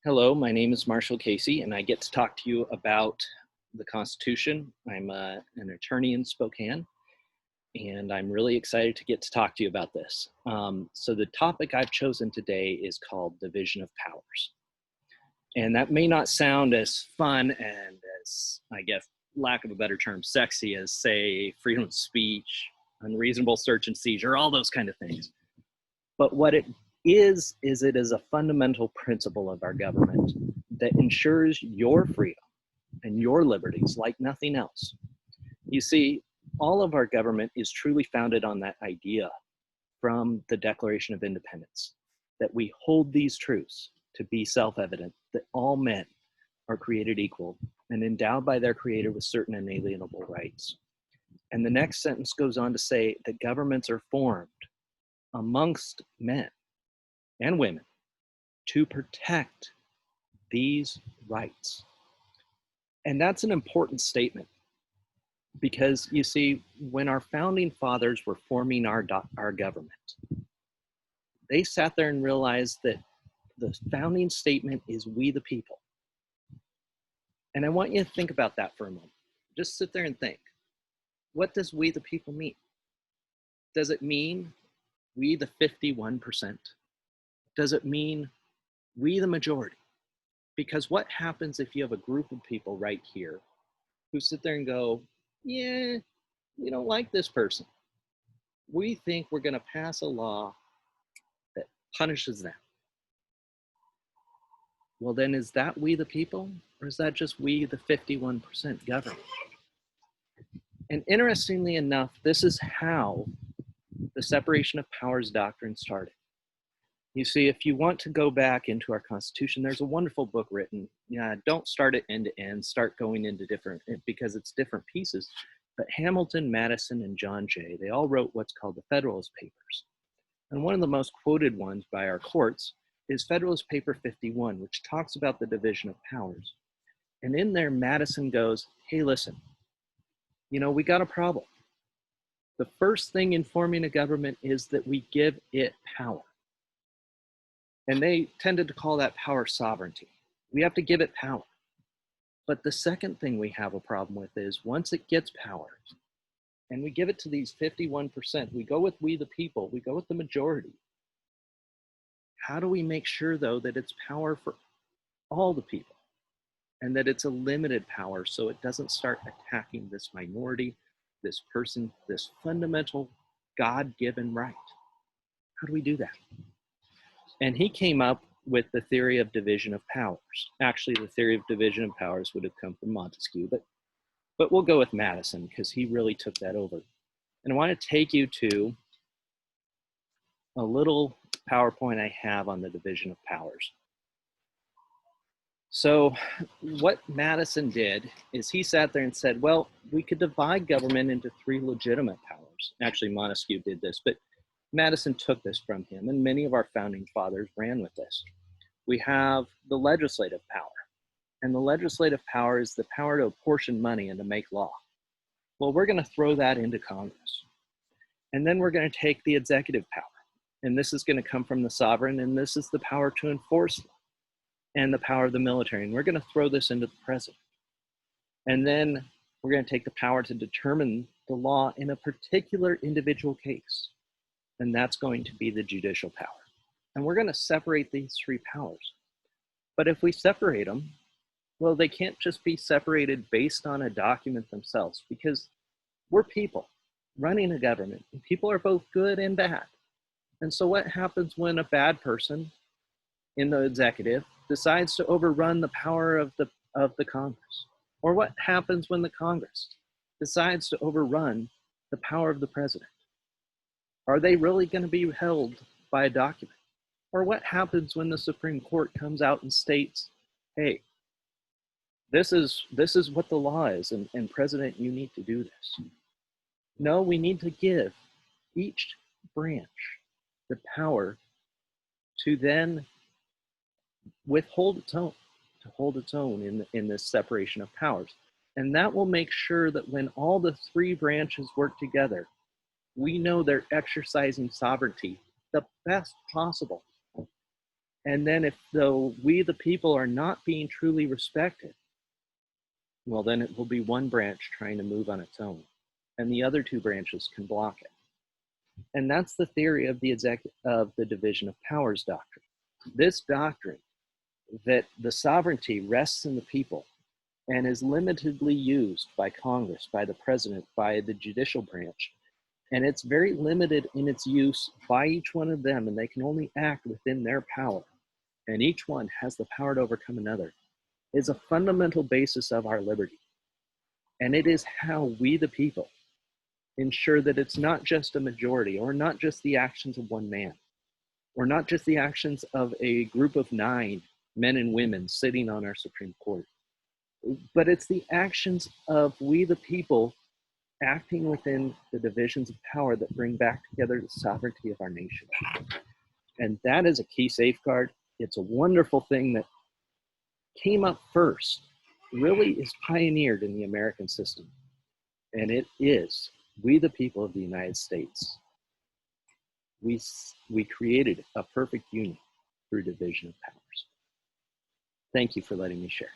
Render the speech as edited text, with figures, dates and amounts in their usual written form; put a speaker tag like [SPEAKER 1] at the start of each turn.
[SPEAKER 1] Hello, my name is Marshall Casey, and I get to talk to you about the Constitution. I'm an attorney in Spokane, and I'm really excited to get to talk to you about this. So the topic I've chosen today is called division of powers. And that may not sound as fun and as, I guess, lack of a better term, sexy as, say, freedom of speech, unreasonable search and seizure, all those kind of things. But what it is it is a fundamental principle of our government that ensures your freedom and your liberties like nothing else. You see, all of our government is truly founded on that idea from the Declaration of Independence, that we hold these truths to be self-evident, that all men are created equal and endowed by their creator with certain inalienable rights. And the next sentence goes on to say that governments are formed amongst men and women to protect these rights. And that's an important statement because, you see, when our founding fathers were forming our government, they sat there and realized that the founding statement is we the people. And I want you to think about that for a moment. Just sit there and think. What does we the people mean? Does it mean we the 51%? Does it mean we the majority? Because what happens if you have a group of people right here who sit there and go, yeah, we don't like this person. We think we're going to pass a law that punishes them. Well, then is that we the people, or is that just we the 51% government? And interestingly enough, this is how the separation of powers doctrine started. You see, if you want to go back into our Constitution, there's a wonderful book written. Yeah, don't start it end to end, start going into different, because it's different pieces. But Hamilton, Madison, and John Jay, they all wrote what's called the Federalist Papers. And one of the most quoted ones by our courts is Federalist Paper 51, which talks about the division of powers. And in there, Madison goes, hey, listen, we got a problem. The first thing in forming a government is that we give it power. And they tended to call that power sovereignty. We have to give it power. But the second thing we have a problem with is once it gets power, and we give it to these 51%, we go with we the people, we go with the majority. How do we make sure, though, that it's power for all the people and that it's a limited power so it doesn't start attacking this minority, this person, this fundamental God-given right? How do we do that? And he came up with the theory of division of powers. Actually, the theory of division of powers would have come from Montesquieu, but we'll go with Madison because he really took that over. And I want to take you to a little PowerPoint I have on the division of powers. So what Madison did is he sat there and said, well, we could divide government into three legitimate powers. Actually, Montesquieu did this, but Madison took this from him, and many of our founding fathers ran with this. We have the legislative power, and the legislative power is the power to apportion money and to make law. Well, we're going to throw that into Congress. And then we're going to take the executive power, and this is going to come from the sovereign, and this is the power to enforce law, and the power of the military, and we're going to throw this into the president. And then we're going to take the power to determine the law in a particular individual case. And that's going to be the judicial power. And we're going to separate these three powers. But if we separate them, well, they can't just be separated based on a document themselves, because we're people running a government, and people are both good and bad. And so what happens when a bad person in the executive decides to overrun the power of the Congress? Or what happens when the Congress decides to overrun the power of the president? Are they really going to be held by a document? Or what happens when the Supreme Court comes out and states, hey, this is what the law is, and President, you need to do this? No, we need to give each branch the power to then withhold its own, to hold its own in this separation of powers. And that will make sure that when all the three branches work together, we know they're exercising sovereignty the best possible. And then if though we the people are not being truly respected, well, then it will be one branch trying to move on its own, and the other two branches can block it. And that's the theory of the division of powers doctrine. This doctrine that the sovereignty rests in the people and is limitedly used by Congress, by the president, by the judicial branch. And it's very limited in its use by each one of them, and they can only act within their power. And each one has the power to overcome another, is a fundamental basis of our liberty. And it is how we, the people, ensure that it's not just a majority, or not just the actions of one man, or not just the actions of a group of 9 men and women sitting on our Supreme Court, but it's the actions of we, the people, acting within the divisions of power that bring back together the sovereignty of our nation. And that is a key safeguard. It's a wonderful thing that came up first, really is pioneered in the American system. And it is, we the people of the United States, we created a perfect union through division of powers. Thank you for letting me share.